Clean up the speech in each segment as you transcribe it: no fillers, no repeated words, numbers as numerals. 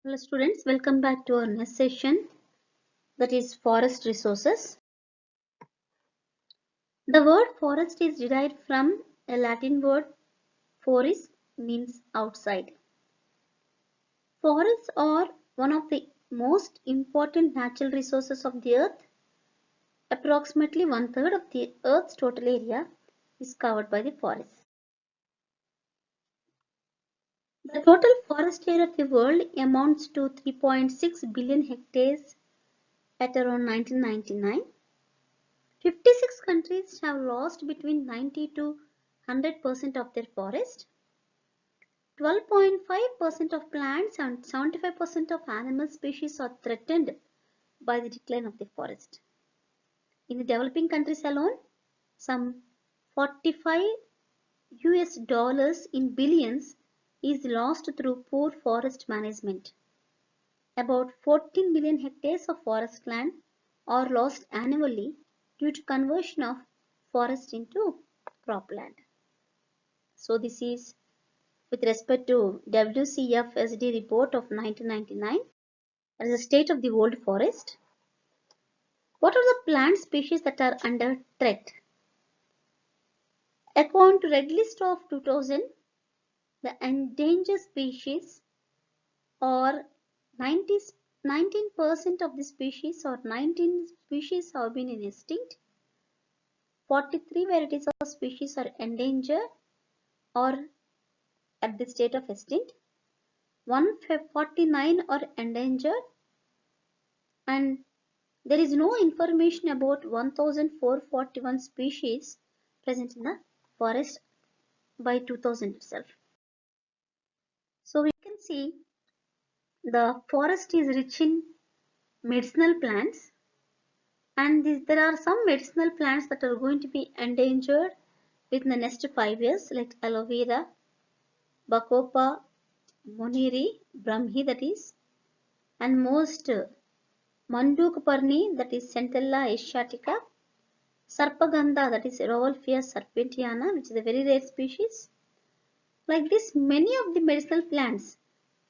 Hello students, welcome back to our next session, that is forest resources. The word forest is derived from a Latin word foris, means outside. Forests are one of the most important natural resources of the earth. Approximately one third of the earth's total area is covered by the forests. The total forest area of the world amounts to 3.6 billion hectares at around 1999. 56 countries have lost between 90 to 100% of their forest. 12.5% of plants and 75% of animal species are threatened by the decline of the forest. In the developing countries alone, some 45 US dollars in billions is lost through poor forest management. About 14 million hectares of forest land are lost annually due to conversion of forest into cropland. So this is with respect to WCFSD report of 1999 as the state of the world forest. What are the plant species that are under threat? According to Red List of 2000, the endangered species or 19% of the species or 19 species have been in extinct. 43 varieties of species are endangered or at the state of extinct. 149 are endangered, and there is no information about 1441 species present in the forest by 2000 itself. So we can see the forest is rich in medicinal plants, and there are some medicinal plants that are going to be endangered within the next 5 years, like aloe vera, bacopa monnieri, brahmi, that is, and most Mandukparni, that is Centella asiatica, Sarpagandha, that is Rauwolfia serpentiana, which is a very rare species. Like this, many of the medicinal plants,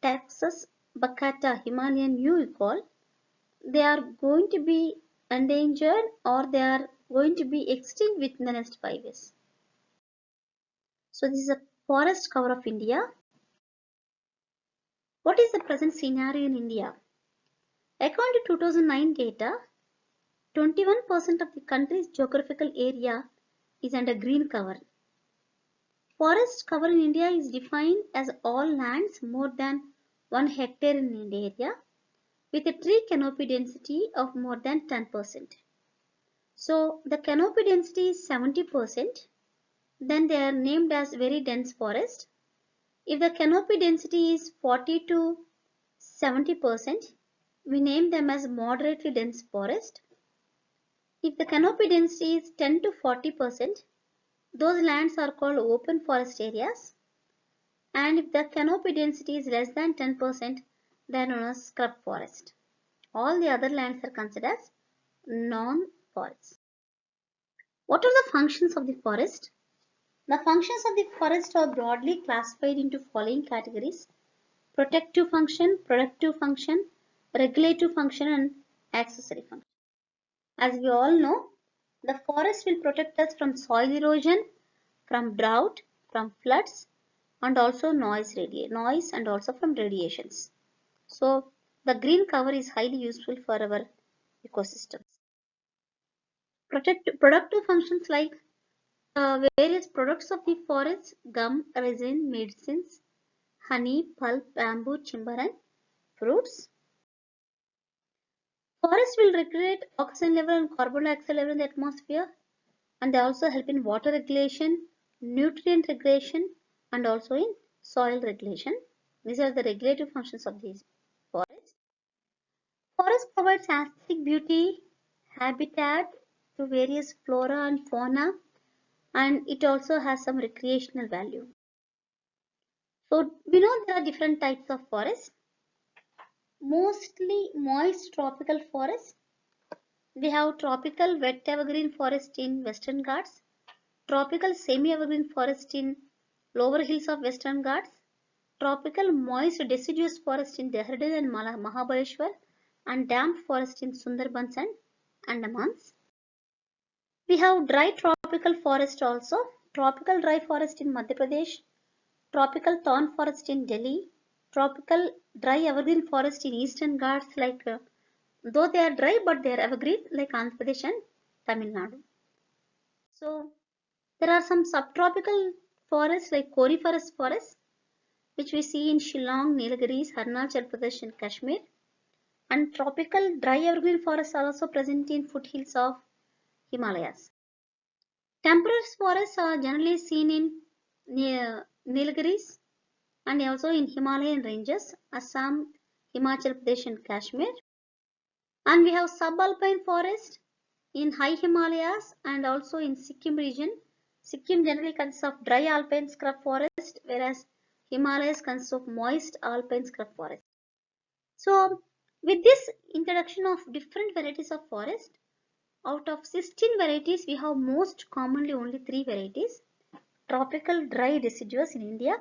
Taxus baccata, Himalayan yew, they are going to be endangered or they are going to be extinct within the next 5 years. So this is a forest cover of India. What is the present scenario in India? According to 2009 data, 21% of the country's geographical area is under green cover. Forest cover in India is defined as all lands more than 1 hectare in area with a tree canopy density of more than 10%. So the canopy density is 70%, then they are named as very dense forest. If the canopy density is 40 to 70%, we name them as moderately dense forest. If the canopy density is 10 to 40%, those lands are called open forest areas. And if the canopy density is less than 10%, they are known as scrub forest. All the other lands are considered as non-forests. What are the functions of the forest? The functions of the forest are broadly classified into following categories: protective function, productive function, regulative function, and accessory function. As we all know, the forest will protect us from soil erosion, from drought, from floods, and also noise and also from radiations. So the green cover is highly useful for our ecosystems. Productive functions like various products of the forest: gum, resin, medicines, honey, pulp, bamboo, timber, and fruits. Forests will regulate oxygen level and carbon dioxide level in the atmosphere, and they also help in water regulation, nutrient regulation, and also in soil regulation. These are the regulative functions of these forests. Forest provides aesthetic beauty, habitat to various flora and fauna, and it also has some recreational value. So we know there are different types of forests. Mostly moist tropical forests. We have tropical wet evergreen forest in Western Ghats, tropical semi-evergreen forest in lower hills of Western Ghats, tropical moist deciduous forest in Dehradun and Mahabaleshwar, and damp forest in Sundarbans and Andamans. We have dry tropical forest also, tropical dry forest in Madhya Pradesh, tropical thorn forest in Delhi, tropical dry evergreen forest in eastern Ghats, like though they are dry but they are evergreen, like Andhra Pradesh and Tamil Nadu. So there are some subtropical forests like coniferous forests, which we see in Shillong, Nilgiris, Arunachal Pradesh and Kashmir, and tropical dry evergreen forests are also present in foothills of Himalayas. Temperate forests are generally seen in Nilgiris and also in Himalayan ranges, Assam, Himachal Pradesh and Kashmir. And we have subalpine forest in high Himalayas and also in Sikkim region. Sikkim generally consists of dry alpine scrub forest, whereas Himalayas consists of moist alpine scrub forest. So with this introduction of different varieties of forest, out of 16 varieties, we have most commonly only 3 varieties: tropical dry deciduous in India,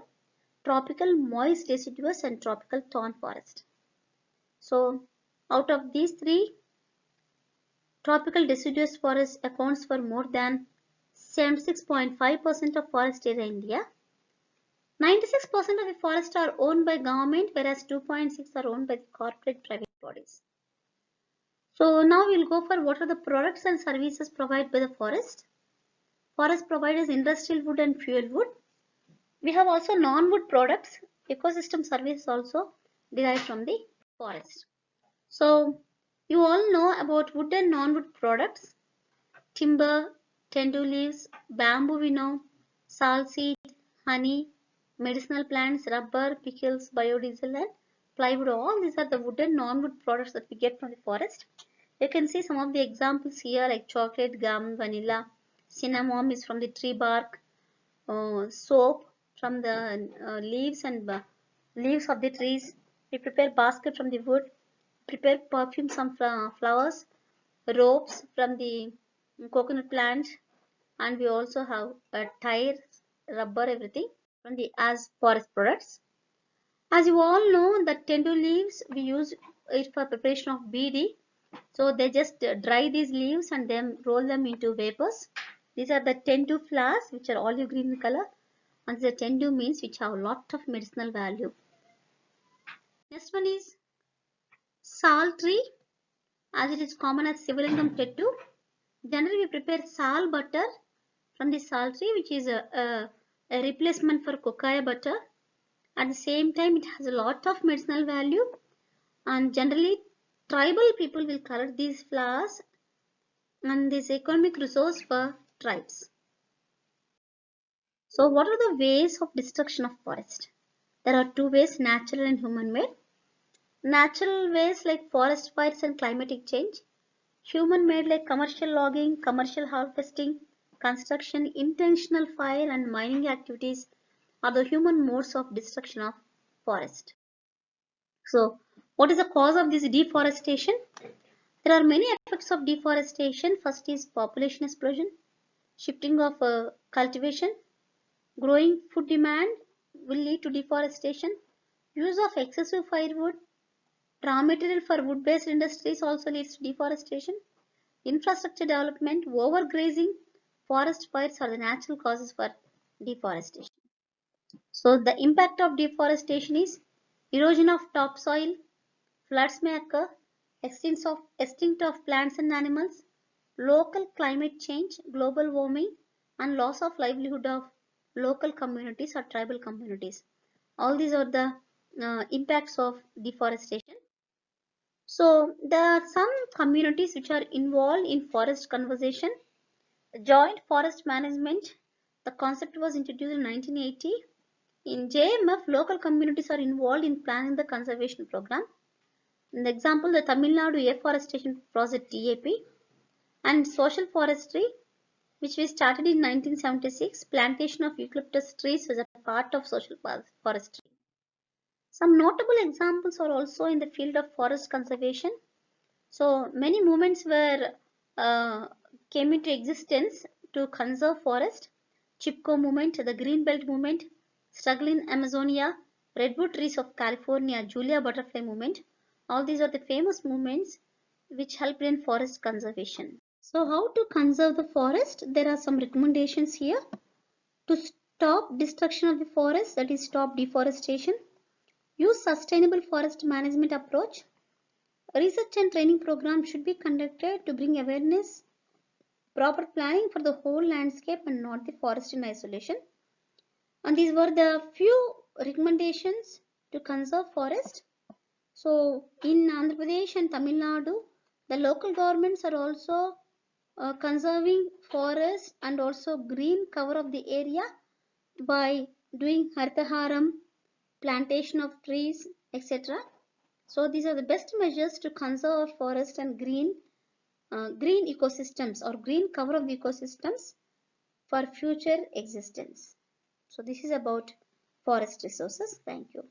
tropical moist deciduous and tropical thorn forest. So out of these 3, tropical deciduous forest accounts for more than 76.5% of forest area in India. 96% of the forests are owned by government, whereas 2.6 are owned by the corporate private bodies. So now we'll go for what are the products and services provided by the forest. Forest provides industrial wood and fuel wood. We have also non-wood products. Ecosystem services also derived from the forest. So you all know about wood and non-wood products. Timber, tendu leaves, bamboo we know, salt seed, honey, medicinal plants, rubber, pickles, biodiesel and plywood. All these are the wood and non-wood products that we get from the forest. You can see some of the examples here like chocolate, gum, vanilla, cinnamon is from the tree bark, soap from the leaves and leaves of the trees. We prepare basket from the wood, prepare perfume from flowers, ropes from the coconut plant, and we also have tires, rubber, everything from the as forest products. As you all know, the tendu leaves we use it for preparation of BD. So they just dry these leaves and then roll them into vapors. These are the tendu flowers which are olive green in color, and the tendu means which have a lot of medicinal value. Next one is sal tree, as it is common as Sivalingam tettu. Generally we prepare sal butter from the sal tree, which is a replacement for cocoa butter. At the same time, it has a lot of medicinal value, and generally tribal people will collect these flowers, and this economic resource for tribes. So what are the ways of destruction of forest? There are 2 ways, natural and human made. Natural ways like forest fires and climatic change. Human made like commercial logging, commercial harvesting, construction, intentional fire and mining activities are the human modes of destruction of forest. So what is the cause of this deforestation? There are many effects of deforestation. First is population explosion, shifting of cultivation, growing food demand will lead to deforestation, use of excessive firewood, raw material for wood-based industries also leads to deforestation, infrastructure development, overgrazing, forest fires are the natural causes for deforestation. So the impact of deforestation is erosion of topsoil, floods may occur, extinct of plants and animals, local climate change, global warming, and loss of livelihood of local communities or tribal communities. All these are the impacts of deforestation. So there are some communities which are involved in forest conservation. Joint forest management, the concept was introduced in 1980. In JMF, local communities are involved in planning the conservation program. In the example, the Tamil Nadu Afforestation Project TAP, and social forestry, which we started in 1976. Plantation of eucalyptus trees was a part of social forestry. Some notable examples are also in the field of forest conservation. So many movements were came into existence to conserve forest. Chipko movement, the Green Belt movement, struggle in Amazonia, redwood trees of California, Julia butterfly movement. All these are the famous movements which help in forest conservation. So how to conserve the forest? There are some recommendations here. To stop destruction of the forest, that is stop deforestation. Use sustainable forest management approach. Research and training programs should be conducted to bring awareness, proper planning for the whole landscape and not the forest in isolation. And these were the few recommendations to conserve forest. So in Andhra Pradesh and Tamil Nadu, the local governments are also conserving forest and also green cover of the area by doing Hartaharam, plantation of trees, etc. So these are the best measures to conserve forest and green ecosystems or green cover of the ecosystems for future existence. So this is about forest resources. Thank you.